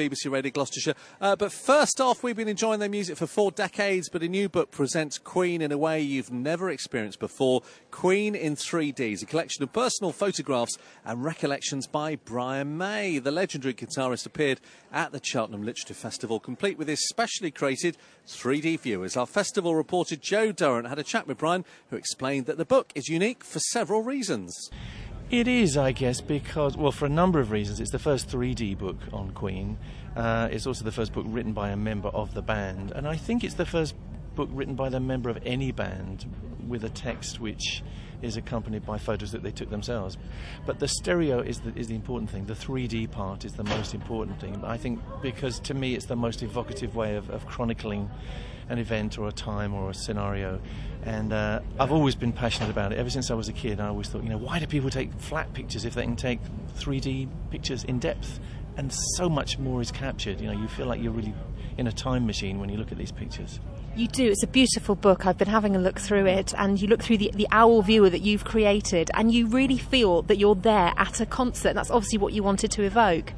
BBC Radio Gloucestershire. But first off, we've been enjoying their music for 4 decades, but a new book presents Queen in a way you've never experienced before. Queen in 3D, a collection of personal photographs and recollections by Brian May. The legendary guitarist appeared at the Cheltenham Festival, complete with his specially created 3D viewers. Our festival reporter Jo Durrant had a chat with Brian, who explained that the book is unique for several reasons. It is, I guess, because, well, for a number of reasons. It's the first 3D book on Queen. It's also the first book written by a member of the band. And I think it's the first book written by the member of any band with a text which is accompanied by photos that they took themselves. But the stereo is the important thing. The 3D part is the most important thing. I think because, to me, it's the most evocative way of chronicling an event or a time or a scenario. And I've always been passionate about it. Ever since I was a kid, I always thought, why do people take flat pictures if they can take 3D pictures in depth? And so much more is captured. You feel like you're really in a time machine when you look at these pictures. You do. It's a beautiful book. I've been having a look through it, and you look through the owl viewer that you've created, and you really feel that you're there at a concert. That's obviously what you wanted to evoke.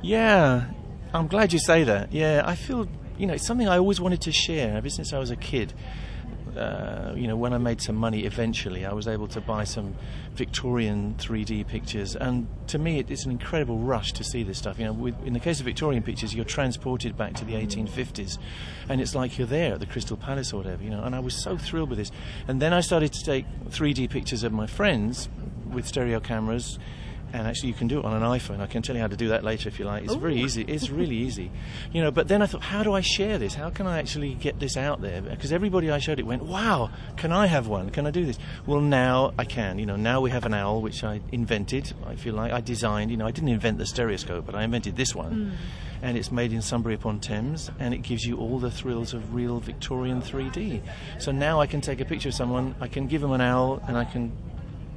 Yeah, I'm glad you say that. Yeah, I feel, it's something I always wanted to share ever since I was a kid. When I made some money eventually, I was able to buy some Victorian 3D pictures, and to me it's an incredible rush to see this stuff. In the case of Victorian pictures, you're transported back to the 1850s, and it's like you're there at the Crystal Palace or whatever, and I was so thrilled with this. And then I started to take 3D pictures of my friends with stereo cameras. And actually, you can do it on an iPhone. I can tell you how to do that later if you like. It's very easy. It's really easy. But then I thought, how do I share this? How can I actually get this out there? Because everybody I showed it went, wow, can I have one? Can I do this? Well, now I can. Now we have an owl, which I invented, I feel like. I designed. I didn't invent the stereoscope, but I invented this one. And it's made in Sunbury-upon-Thames, and it gives you all the thrills of real Victorian 3D. So now I can take a picture of someone, I can give them an owl, and I can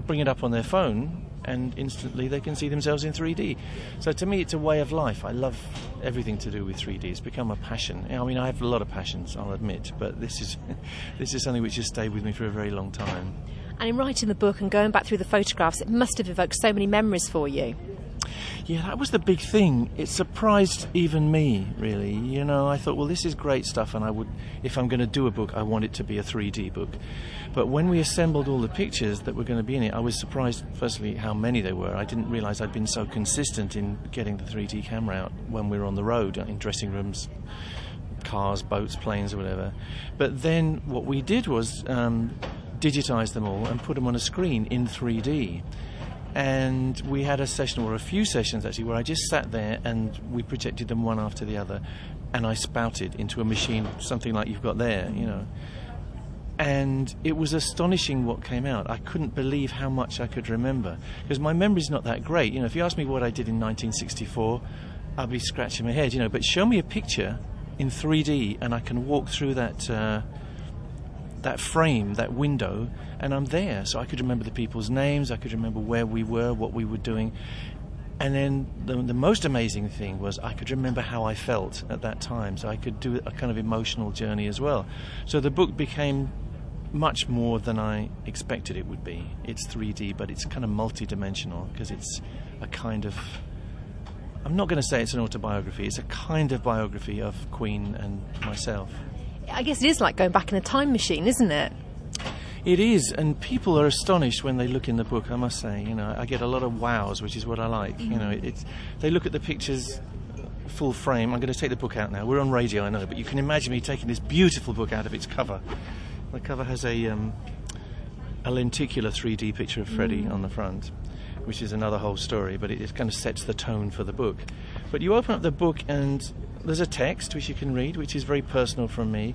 bring it up on their phone, and instantly they can see themselves in 3D. So to me, it's a way of life. I love everything to do with 3D. It's become a passion. I have a lot of passions, I'll admit, but this is something which has stayed with me for a very long time. And in writing the book and going back through the photographs, it must have evoked so many memories for you. Yeah, that was the big thing. It surprised even me, really. I thought, well, this is great stuff, and if I'm going to do a book, I want it to be a 3D book. But when we assembled all the pictures that were going to be in it, I was surprised, firstly, how many there were. I didn't realise I'd been so consistent in getting the 3D camera out when we were on the road, in dressing rooms, cars, boats, planes, or whatever. But then what we did was digitise them all and put them on a screen in 3D. And we had a session, or a few sessions actually, where I just sat there and we projected them one after the other, and I spouted into a machine, something like you've got there, And it was astonishing what came out. I couldn't believe how much I could remember, because my memory's not that great. If you ask me what I did in 1964, I'll be scratching my head, But show me a picture in 3D, and I can walk through that frame, that window, and I'm there. So I could remember the people's names, I could remember where we were, what we were doing. And then the most amazing thing was I could remember how I felt at that time, so I could do a kind of emotional journey as well. So the book became much more than I expected it would be. It's 3D, but it's kind of multi-dimensional, because it's a kind of... I'm not going to say it's an autobiography, it's a kind of biography of Queen and myself. I guess it is like going back in a time machine, isn't it? It is, and people are astonished when they look in the book, I must say. I get a lot of wows, which is what I like. They look at the pictures full frame. I'm going to take the book out now. We're on radio, I know, but you can imagine me taking this beautiful book out of its cover. The cover has a lenticular 3D picture of Freddie on the front, which is another whole story, but it kind of sets the tone for the book. But you open up the book and there's a text which you can read, which is very personal from me,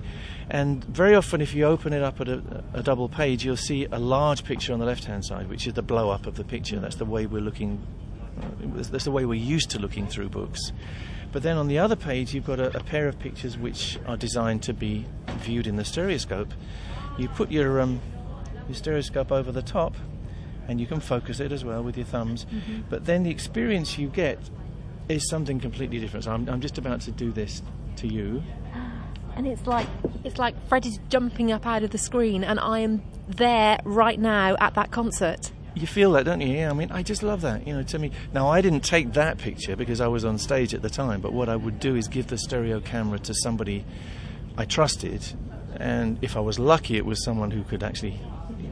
and very often if you open it up at a double page, you'll see a large picture on the left-hand side, which is the blow-up of the picture. That's the way we're looking, that's the way we're used to looking through books. But then on the other page, you've got a pair of pictures which are designed to be viewed in the stereoscope. You put your stereoscope over the top, and you can focus it as well with your thumbs. But then the experience you get is something completely different. So I'm just about to do this to you. And it's like Freddie's jumping up out of the screen, and I am there right now at that concert. you feel that, don't you? Yeah, I mean, I just love that, to me. Now, I didn't take that picture because I was on stage at the time, but what I would do is give the stereo camera to somebody I trusted, and if I was lucky, it was someone who could actually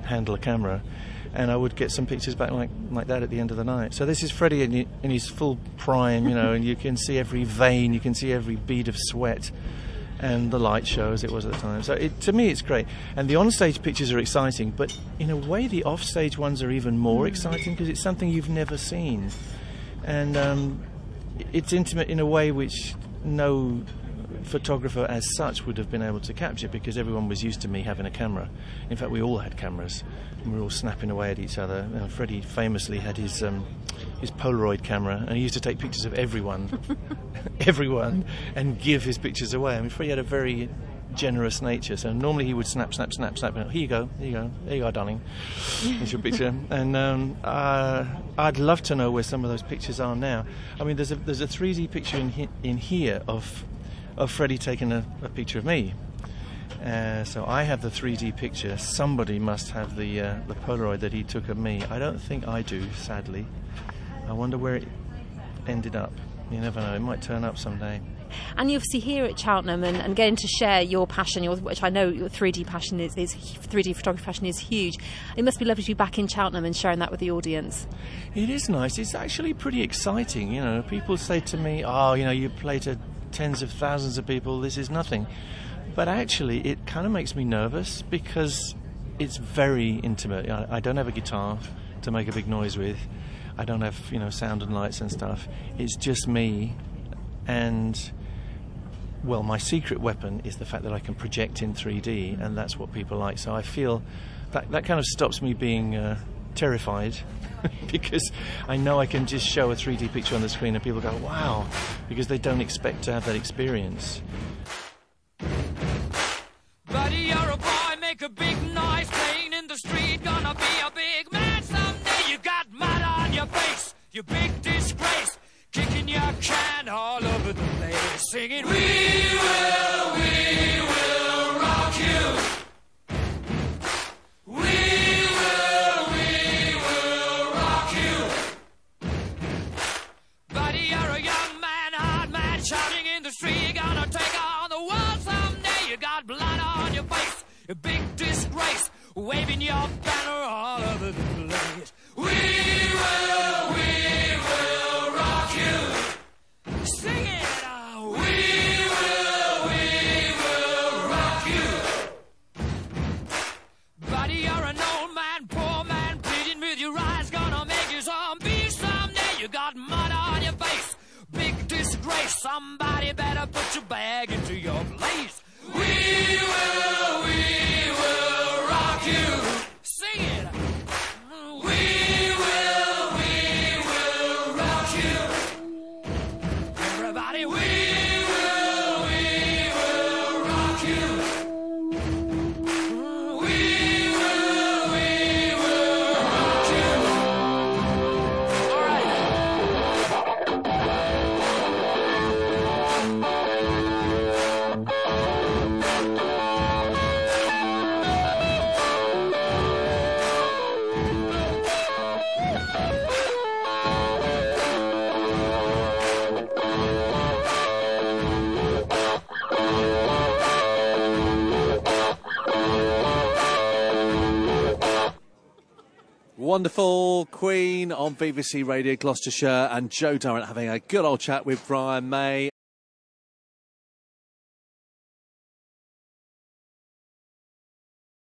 handle a camera, and I would get some pictures back like that at the end of the night. So this is Freddie in his full prime, and you can see every vein, you can see every bead of sweat, and the light show as it was at the time. So to me, it's great. And the on-stage pictures are exciting, but in a way, the off-stage ones are even more exciting because it's something you've never seen. And it's intimate in a way which no photographer as such would have been able to capture, because everyone was used to me having a camera. In fact, we all had cameras, and we were all snapping away at each other. Freddie famously had his Polaroid camera, and he used to take pictures of everyone, and give his pictures away. I mean, Freddie had a very generous nature, so normally he would snap, and here you go, darling, here's your picture. And I'd love to know where some of those pictures are now. I mean, there's a 3D picture in here of Freddie taking a picture of me. So I have the 3D picture. Somebody must have the Polaroid that he took of me. I don't think I do, sadly. I wonder where it ended up. You never know, it might turn up someday. And you obviously here at Cheltenham and getting to share your passion, which I know your 3D passion is 3D photography passion is huge. It must be lovely to be back in Cheltenham and sharing that with the audience. It is nice. It's actually pretty exciting. People say to me, "Oh, you play to tens of thousands of people. This is nothing." But actually, it kind of makes me nervous because it's very intimate. I don't have a guitar to make a big noise with. I don't have, sound and lights and stuff. It's just me, and well, my secret weapon is the fact that I can project in 3D, and that's what people like. So I feel that kind of stops me being terrified because I know I can just show a 3D picture on the screen and people go, "Wow," because they don't expect to have that experience. Buddy, you're a boy, make a big noise, playing in the street, gonna be a big man someday. You got mud on your face, you big disgrace, kicking your can all over the place, singing, we will rock you. We will rock you. Buddy, you're a young man, hard man, shouting in the street, gonna take on the world someday. You got blood on your face, a big disgrace, waving your banner all over the place. We will rock you. Sing it out. We will rock you. Buddy, you're an old man, poor man, pleading with your eyes, gonna make you zombie someday. You got mud on your face, big disgrace, somebody better put your bag into your place. We will rock you. Sing it. We will rock you. Everybody, we will rock you. We will rock you. All right. Wonderful. Queen on BBC Radio Gloucestershire, and Jo Durrant having a good old chat with Brian May.